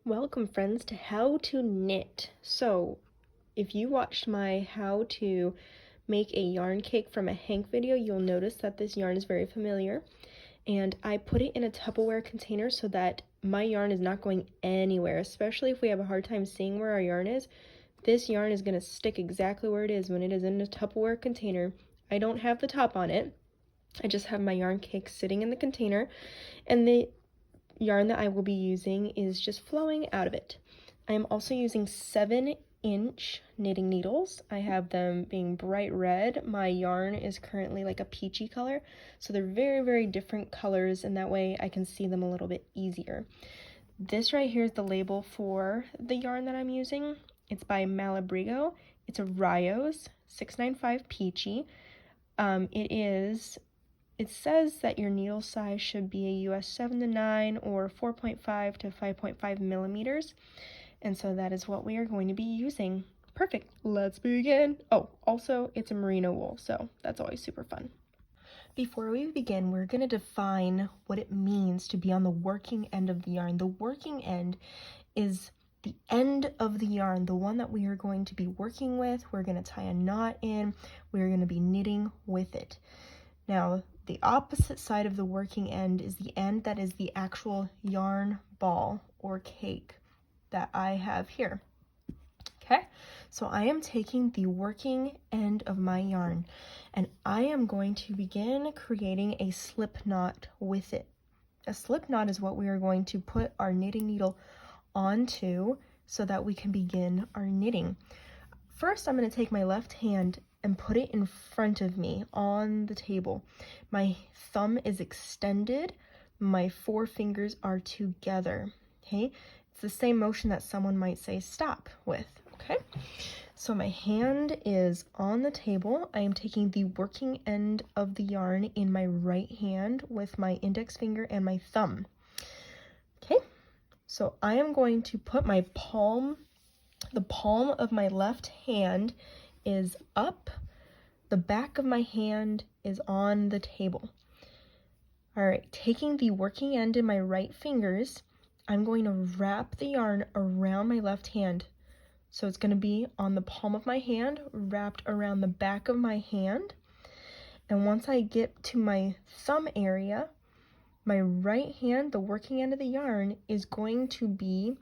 Welcome friends to How to Knit. So if you watched my how to make a yarn cake from a hank video, you'll notice that this yarn is very familiar, and I put it in a Tupperware container so that my yarn is not going anywhere, especially if we have a hard time seeing where our yarn is. This yarn is going to stick exactly where it is when it is in a Tupperware container. I don't have the top on it. I just have my yarn cake sitting in the container, and the yarn that I will be using is just flowing out of it. I am also using 7-inch knitting needles. I have them being bright red. My yarn is currently like a peachy color, so they're very different colors, and that way I can see them a little bit easier. This right here is the label for the yarn that I'm using. It's by Malabrigo. It's a Rios 695 Peachy. It says that your needle size should be a US 7 to 9 or 4.5 to 5.5 millimeters. And so that is what we are going to be using. Perfect. Let's begin. Oh, also it's a merino wool, so that's always super fun. Before we begin, we're going to define what it means to be on the working end of the yarn. The working end is the end of the yarn, the one that we are going to be working with. We're going to tie a knot in. We're going to be knitting with it. Now, the opposite side of the working end is the end that is the actual yarn ball or cake that I have here. Okay, so I am taking the working end of my yarn and I am going to begin creating a slip knot with it. A slip knot is what we are going to put our knitting needle onto so that we can begin our knitting. First, I'm going to take my left hand and put it in front of me on the table. My thumb is extended, my forefingers are together, okay? It's the same motion that someone might say stop with, okay? So my hand is on the table. I am taking the working end of the yarn in my right hand with my index finger and my thumb, okay? So I am going to put my palm, the palm of my left hand is up, the back of my hand is on the table. All right, taking the working end in my right fingers, I'm going to wrap the yarn around my left hand. So it's going to be on the palm of my hand, wrapped around the back of my hand. And once I get to my thumb area, my right hand, the working end of the yarn, is going to be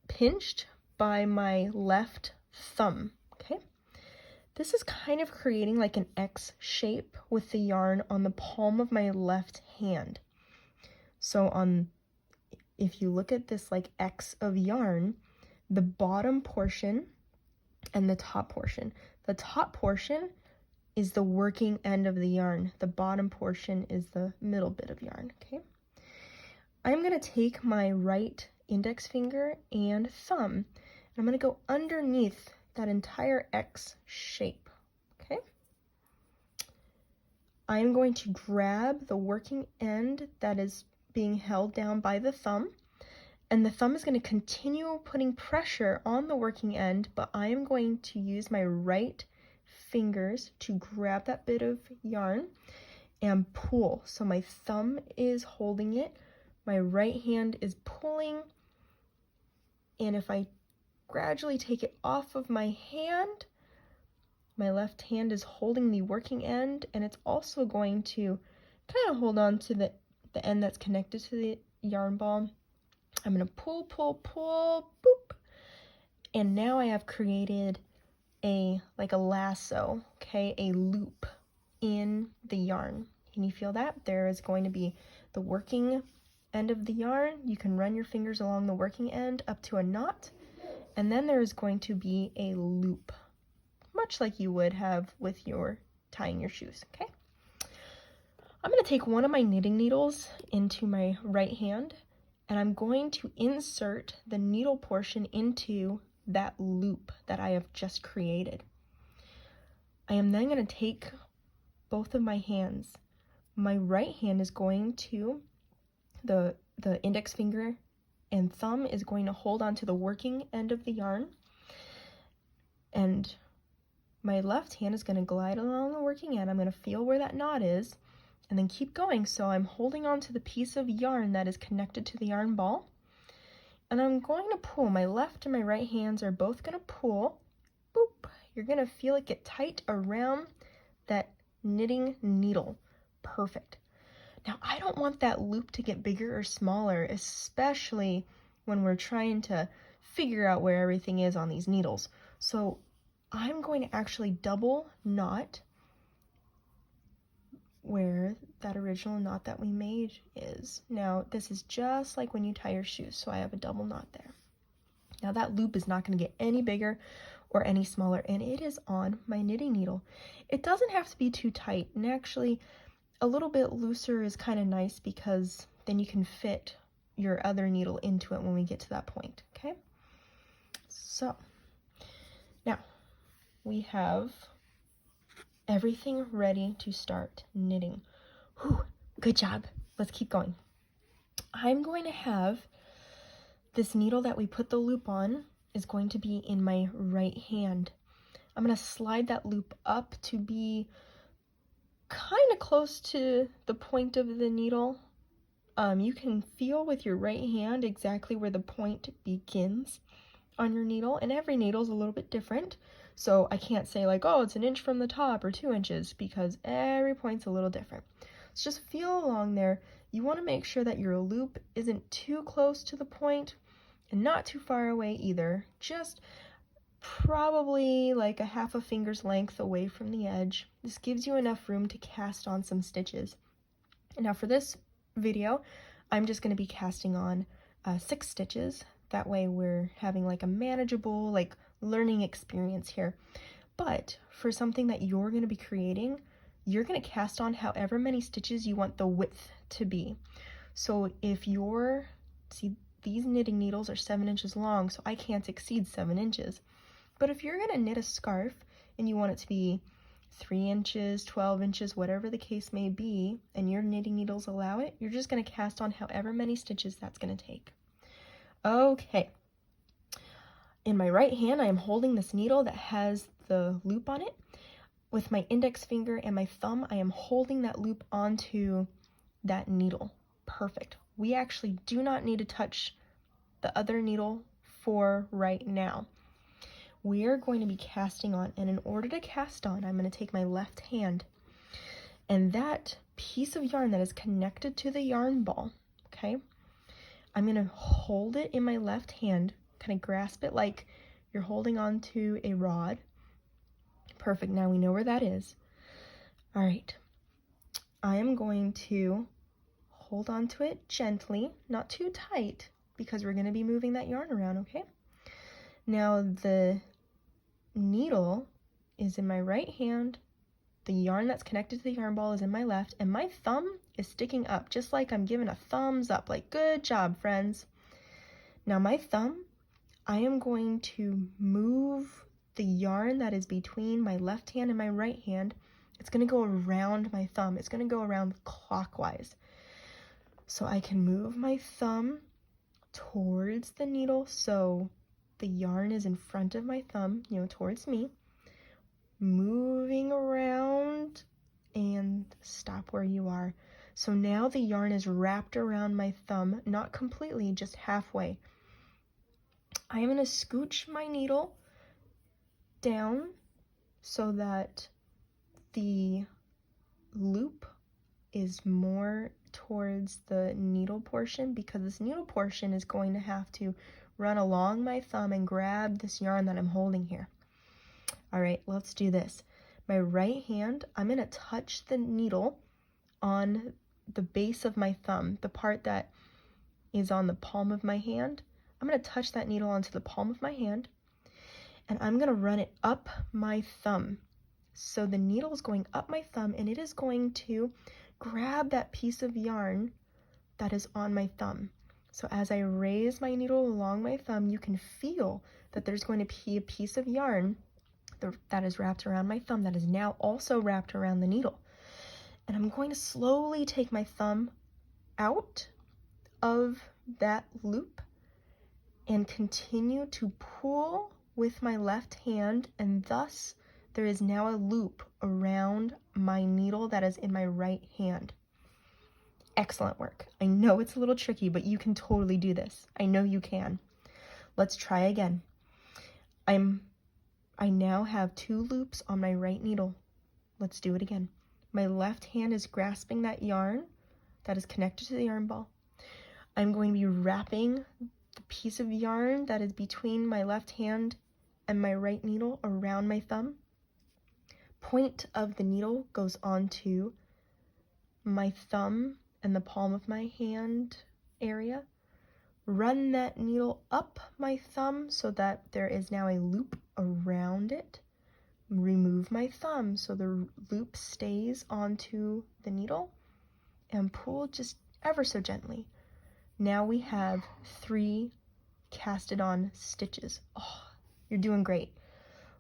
pinched by my left thumb, okay? This is kind of creating like an X shape with the yarn on the palm of my left hand. So if you look at this like X of yarn, the bottom portion and the top portion. The top portion is the working end of the yarn. The bottom portion is the middle bit of yarn, okay? I'm going to take my right index finger and thumb, and I'm going to go underneath that entire X shape, okay? I am going to grab the working end that is being held down by the thumb, and the thumb is going to continue putting pressure on the working end, but I am going to use my right fingers to grab that bit of yarn and pull. So my thumb is holding it, my right hand is pulling, and if I gradually take it off of my hand, my left hand is holding the working end, and it's also going to kind of hold on to the end that's connected to the yarn ball. I'm going to pull, boop, and now I have created like a lasso, okay, a loop in the yarn. Can you feel that? There is going to be the working end of the yarn. You can run your fingers along the working end up to a knot, and then there is going to be a loop, much like you would have with your tying your shoes, okay? I'm going to take one of my knitting needles into my right hand, and I'm going to insert the needle portion into that loop that I have just created. I am then going to take both of my hands. My right hand is going to, the index finger and thumb is going to hold on to the working end of the yarn, and my left hand is going to glide along the working end. I'm going to feel where that knot is, and then keep going. So I'm holding on to the piece of yarn that is connected to the yarn ball, and I'm going to pull. My left and my right hands are both going to pull. Boop. You're going to feel it get tight around that knitting needle. Perfect. Now, I don't want that loop to get bigger or smaller, especially when we're trying to figure out where everything is on these needles. So I'm going to actually double knot where that original knot that we made is. Now, this is just like when you tie your shoes, so I have a double knot there. Now, that loop is not going to get any bigger or any smaller, and it is on my knitting needle. It doesn't have to be too tight, and actually a little bit looser is kind of nice because then you can fit your other needle into it when we get to that point, okay? So now we have everything ready to start knitting. Whew, good job. Let's keep going. I'm going to have this needle that we put the loop on is going to be in my right hand. I'm going to slide that loop up to be kind of close to the point of the needle. You can feel with your right hand exactly where the point begins on your needle, and every needle is a little bit different. So I can't say like, oh, it's 1 inch from the top or 2 inches, because every point's a little different. So just feel along there. You want to make sure that your loop isn't too close to the point and not too far away either. Just probably like a half a finger's length away from the edge. This gives you enough room to cast on some stitches. And now for this video, I'm just going to be casting on 6 stitches. That way we're having like a manageable like learning experience here. But for something that you're going to be creating, you're going to cast on however many stitches you want the width to be. So if see, these knitting needles are 7 inches long, so I can't exceed 7 inches. But if you're going to knit a scarf and you want it to be 3 inches, 12 inches, whatever the case may be, and your knitting needles allow it, you're just going to cast on however many stitches that's going to take. Okay. In my right hand, I am holding this needle that has the loop on it. With my index finger and my thumb, I am holding that loop onto that needle. Perfect. We actually do not need to touch the other needle for right now. We are going to be casting on, and in order to cast on, I'm going to take my left hand, and that piece of yarn that is connected to the yarn ball, okay, I'm going to hold it in my left hand, kind of grasp it like you're holding on to a rod. Perfect. Now we know where that is. All right. I am going to hold on to it gently, not too tight, because we're going to be moving that yarn around, okay? Now the needle is in my right hand, the yarn that's connected to the yarn ball is in my left, and my thumb is sticking up, just like I'm giving a thumbs up, like good job, friends. Now my thumb, I am going to move the yarn that is between my left hand and my right hand. It's going to go around my thumb. It's going to go around clockwise. So I can move my thumb towards the needle, so the yarn is in front of my thumb, towards me, moving around, and stop where you are. So now the yarn is wrapped around my thumb, not completely, just halfway. I am going to scooch my needle down so that the loop is more towards the needle portion, because this needle portion is going to have to run along my thumb and grab this yarn that I'm holding here. All right, let's do this. My right hand, I'm going to touch the needle on the base of my thumb, the part that is on the palm of my hand. I'm going to touch that needle onto the palm of my hand, and I'm going to run it up my thumb. So the needle is going up my thumb, and it is going to grab that piece of yarn that is on my thumb. So as I raise my needle along my thumb, you can feel that there's going to be a piece of yarn that is wrapped around my thumb that is now also wrapped around the needle. And I'm going to slowly take my thumb out of that loop and continue to pull with my left hand, and thus there is now a loop around my needle that is in my right hand. Excellent work. I know it's a little tricky, but you can totally do this. I know you can. Let's try again. I now have 2 loops on my right needle. Let's do it again. My left hand is grasping that yarn that is connected to the yarn ball. I'm going to be wrapping the piece of yarn that is between my left hand and my right needle around my thumb. Point of the needle goes onto my thumb and the palm of my hand area. Run that needle up my thumb so that there is now a loop around it. Remove my thumb so the loop stays onto the needle and pull just ever so gently. Now we have 3 casted on stitches. Oh, you're doing great.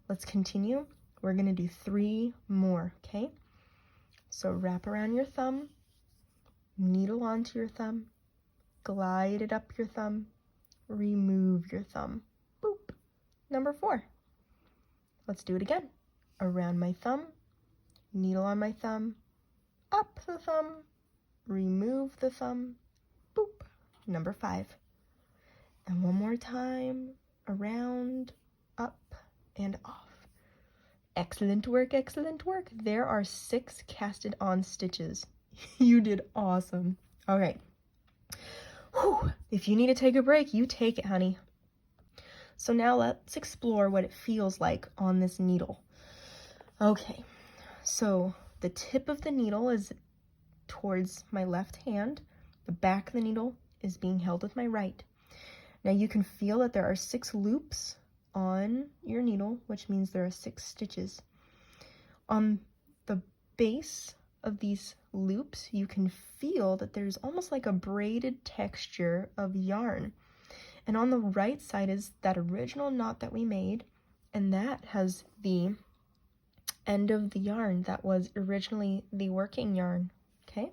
Let's continue. We're going to do 3 more, okay? So wrap around your thumb, needle onto your thumb, glide it up your thumb, remove your thumb. Boop. Number 4. Let's do it again. Around my thumb, needle on my thumb, up the thumb, remove the thumb, boop. Number 5. And one more time, around, up, and off. Excellent work, excellent work. There are 6 casted on stitches. You did awesome. All right. Whew. If you need to take a break, you take it, honey. So now let's explore what it feels like on this needle. Okay, so the tip of the needle is towards my left hand. The back of the needle is being held with my right. Now you can feel that there are 6 loops on your needle, which means there are 6 stitches. On the base of these loops, you can feel that there's almost like a braided texture of yarn. And on the right side is that original knot that we made, and that has the end of the yarn that was originally the working yarn, okay?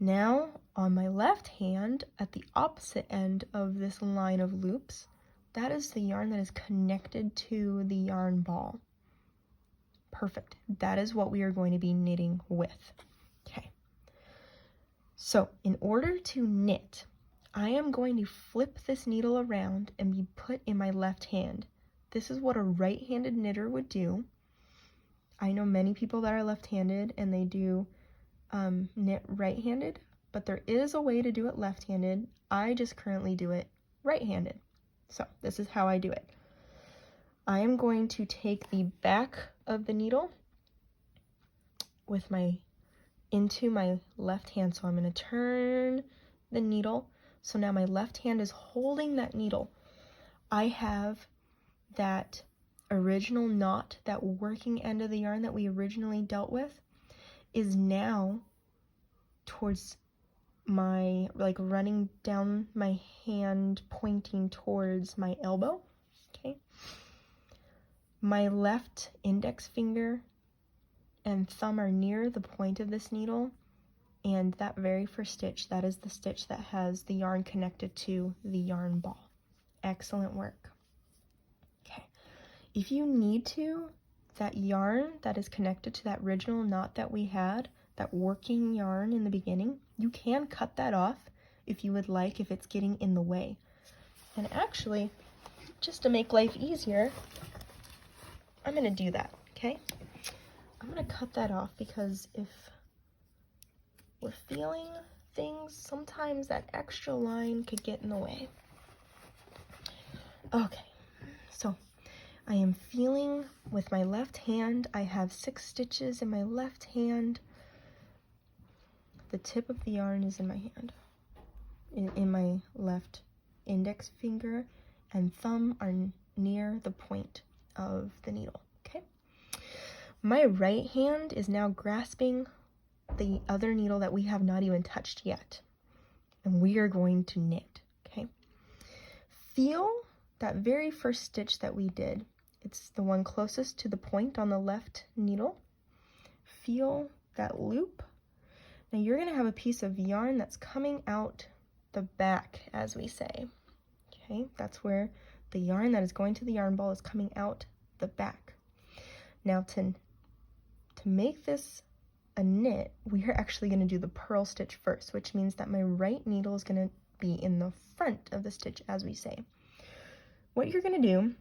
Now, on my left hand, at the opposite end of this line of loops, that is the yarn that is connected to the yarn ball. Perfect. That is what we are going to be knitting with. Okay. So, in order to knit, I am going to flip this needle around and be put in my left hand. This is what a right-handed knitter would do. I know many people that are left-handed and they do knit right-handed, but there is a way to do it left-handed. I just currently do it right-handed. So this is how I do it. I am going to take the back of the needle into my left hand. So I'm going to turn the needle. So now my left hand is holding that needle. I have that original knot, that working end of the yarn that we originally dealt with, is now towards my, like running down my hand, pointing towards my elbow, okay? My left index finger and thumb are near the point of this needle, and that very first stitch, that is the stitch that has the yarn connected to the yarn ball. Excellent work. Okay, if you need to, that yarn that is connected to that original knot that we had, that working yarn in the beginning, you can cut that off if you would like, if it's getting in the way. And actually, just to make life easier, I'm going to do that, okay? I'm going to cut that off because if we're feeling things, sometimes that extra line could get in the way. Okay, so I am feeling with my left hand. I have 6 stitches in my left hand. The tip of the yarn is in my hand, in my left index finger, and thumb are near the point of the needle, okay? My right hand is now grasping the other needle that we have not even touched yet, and we are going to knit, okay? Feel that very first stitch that we did. It's the one closest to the point on the left needle. Feel that loop. Now you're going to have a piece of yarn that's coming out the back, as we say, okay? That's where the yarn that is going to the yarn ball is coming out the back. Now to make this a knit, we are actually going to do the purl stitch first, which means that my right needle is going to be in the front of the stitch, as we say. What you're going to do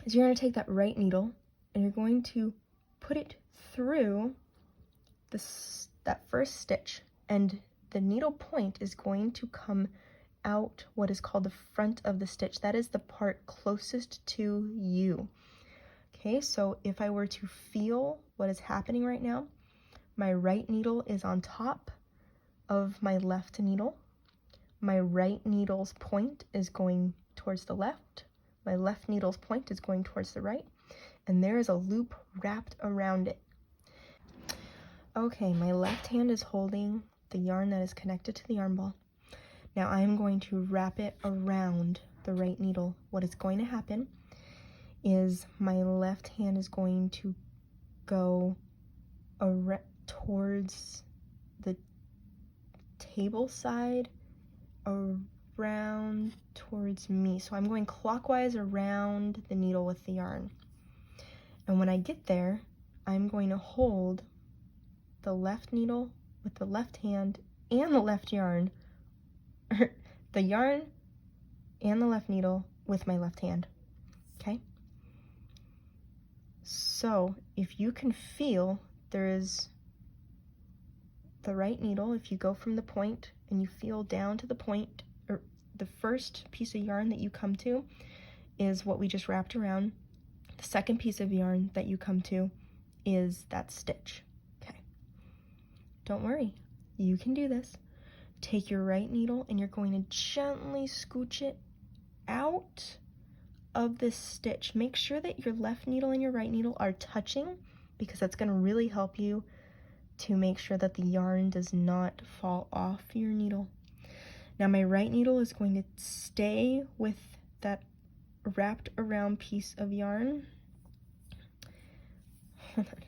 is you're going to take that right needle and you're going to put it through that first stitch, and the needle point is going to come out what is called the front of the stitch. That is the part closest to you. Okay, so if I were to feel what is happening right now, my right needle is on top of my left needle. My right needle's point is going towards the left. My left needle's point is going towards the right. And there is a loop wrapped around it. Okay, my left hand is holding the yarn that is connected to the yarn ball. Now I am going to wrap it around the right needle. What is going to happen is my left hand is going to go towards the table side, around towards me. So I'm going clockwise around the needle with the yarn. And when I get there, I'm going to hold the left needle with the left hand and the left yarn, the yarn and the left needle with my left hand, okay? So if you can feel, there is the right needle, if you go from the point and you feel down to the point, or the first piece of yarn that you come to is what we just wrapped around. The second piece of yarn that you come to is that stitch. Don't worry, you can do this. Take your right needle and you're going to gently scooch it out of this stitch. Make sure that your left needle and your right needle are touching, because that's going to really help you to make sure that the yarn does not fall off your needle. Now my right needle is going to stay with that wrapped around piece of yarn. Hold on,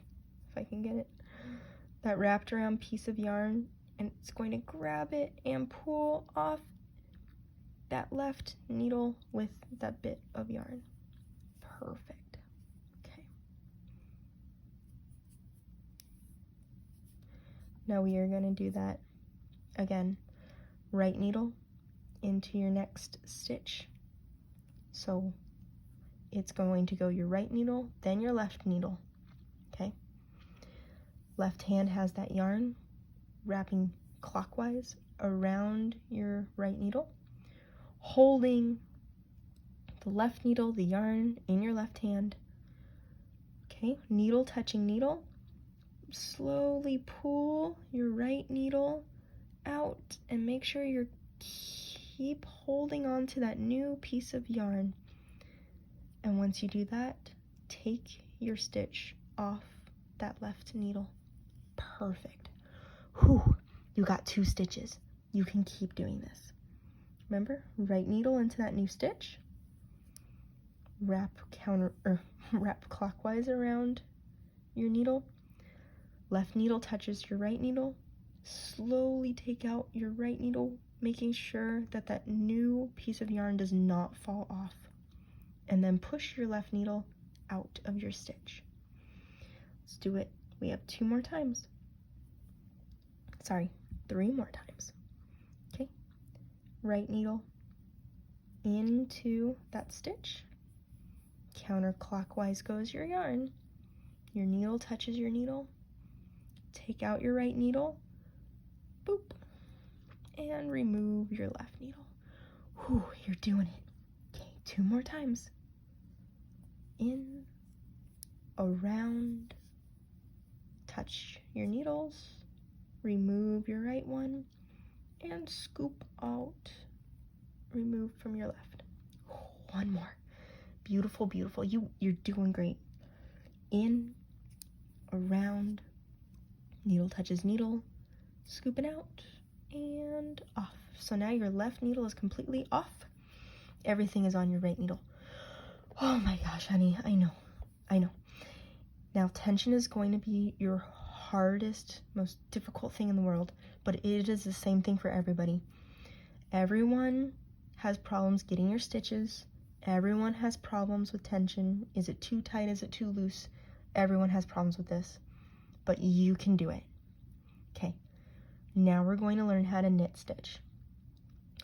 if I can get it. That wrapped around piece of yarn, and it's going to grab it and pull off that left needle with that bit of yarn. Perfect. Okay. Now we are going to do that again. Right needle into your next stitch. So it's going to go your right needle, then your left needle. Okay. Left hand has that yarn wrapping clockwise around your right needle, holding the left needle, the yarn in your left hand. Okay, needle touching needle. Slowly pull your right needle out and make sure you keep holding on to that new piece of yarn. And once you do that, take your stitch off that left needle. Perfect. Whew, you got 2 stitches. You can keep doing this. Remember, right needle into that new stitch. Wrap clockwise around your needle. Left needle touches your right needle. Slowly take out your right needle, making sure that that new piece of yarn does not fall off. And then push your left needle out of your stitch. Let's do it. We have 2 more times. Sorry, 3 more times. Okay, right needle into that stitch. Counterclockwise goes your yarn. Your needle touches your needle. Take out your right needle. Boop. And remove your left needle. Whew, you're doing it. Okay, 2 more times. In, around, touch your needles, remove your right one, and scoop out, remove from your left. 1 more. Beautiful, beautiful. You're doing great. In, around, needle touches needle, scooping out, and off. So now your left needle is completely off. Everything is on your right needle. Oh my gosh, honey, I know. Now tension is going to be your hardest, most difficult thing in the world, but it is the same thing for everybody. Everyone has problems getting your stitches. Everyone has problems with tension. Is it too tight? Is it too loose? Everyone has problems with this, but you can do it. Okay, now we're going to learn how to knit stitch.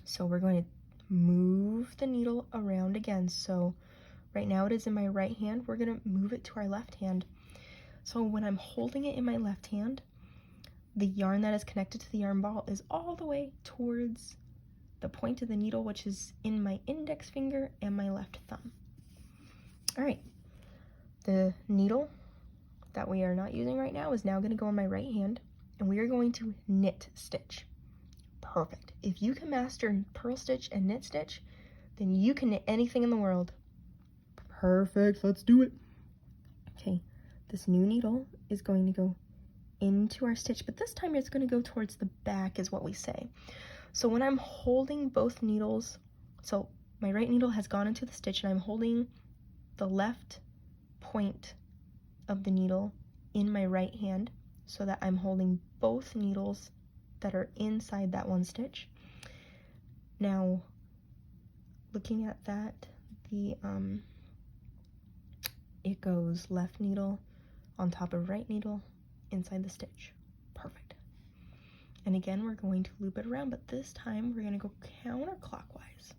So we're going to move the needle around again. So right now it is in my right hand. We're going to move it to our left hand. So when I'm holding it in my left hand, the yarn that is connected to the yarn ball is all the way towards the point of the needle, which is in my index finger and my left thumb. All right, the needle that we are not using right now is now going to go on my right hand, and we are going to knit stitch. Perfect. If you can master purl stitch and knit stitch, then you can knit anything in the world. Perfect, let's do it. Okay, this new needle is going to go into our stitch, but this time it's going to go towards the back is what we say. So when I'm holding both needles, so my right needle has gone into the stitch and I'm holding the left point of the needle in my right hand so that I'm holding both needles that are inside that one stitch. Now, looking at that, it goes left needle on top of right needle inside the stitch. Perfect. And again, we're going to loop it around, but this time we're going to go counterclockwise.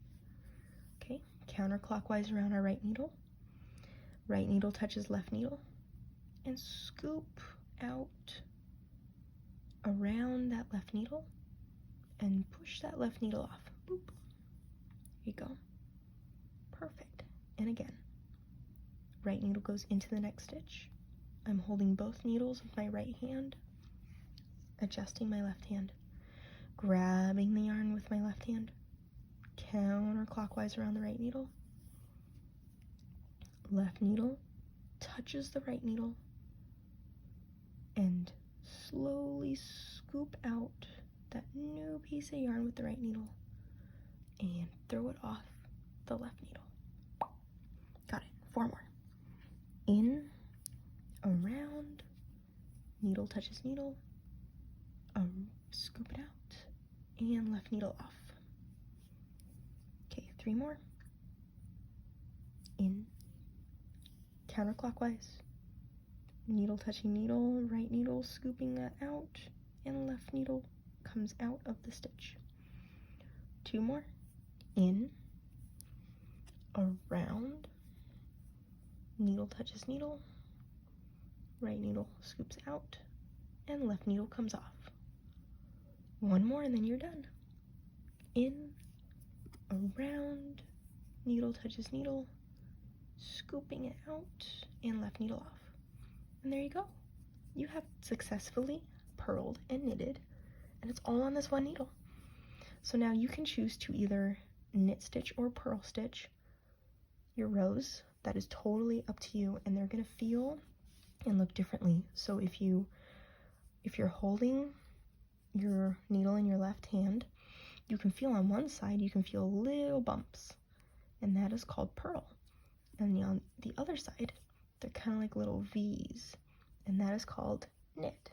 Okay, counterclockwise around our right needle. Right needle touches left needle, and scoop out around that left needle and push that left needle off. Boop. There you go. Perfect. And again, right needle goes into the next stitch. I'm holding both needles with my right hand, adjusting my left hand, grabbing the yarn with my left hand, counterclockwise around the right needle. Left needle touches the right needle, and slowly scoop out that new piece of yarn with the right needle and throw it off the left needle. Got it. 4 more. In, around, needle touches needle, scoop it out, and left needle off. Okay, 3 more. In, counterclockwise, needle touching needle, right needle scooping that out, and left needle comes out of the stitch. 2 more. In, around, needle touches needle, right needle scoops out, and left needle comes off. 1 more and then you're done. In, around, needle touches needle, scooping it out, and left needle off. And there you go. You have successfully purled and knitted, and it's all on this one needle. So now you can choose to either knit stitch or purl stitch your rows. That is totally up to you, and they're gonna feel and look differently. So if you're holding your needle in your left hand, you can feel on one side, you can feel little bumps, and that is called purl. And on the other side, they're kind of like little V's, and that is called knit.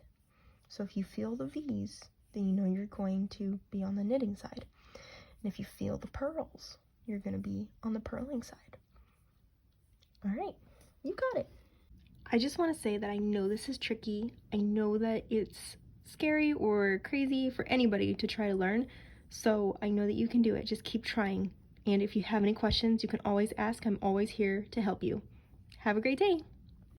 So if you feel the V's, then you know you're going to be on the knitting side. And if you feel the purls, you're going to be on the purling side. All right, you got it. I just want to say that I know this is tricky. I know that it's scary or crazy for anybody to try to learn. So I know that you can do it. Just keep trying. And if you have any questions, you can always ask. I'm always here to help you. Have a great day.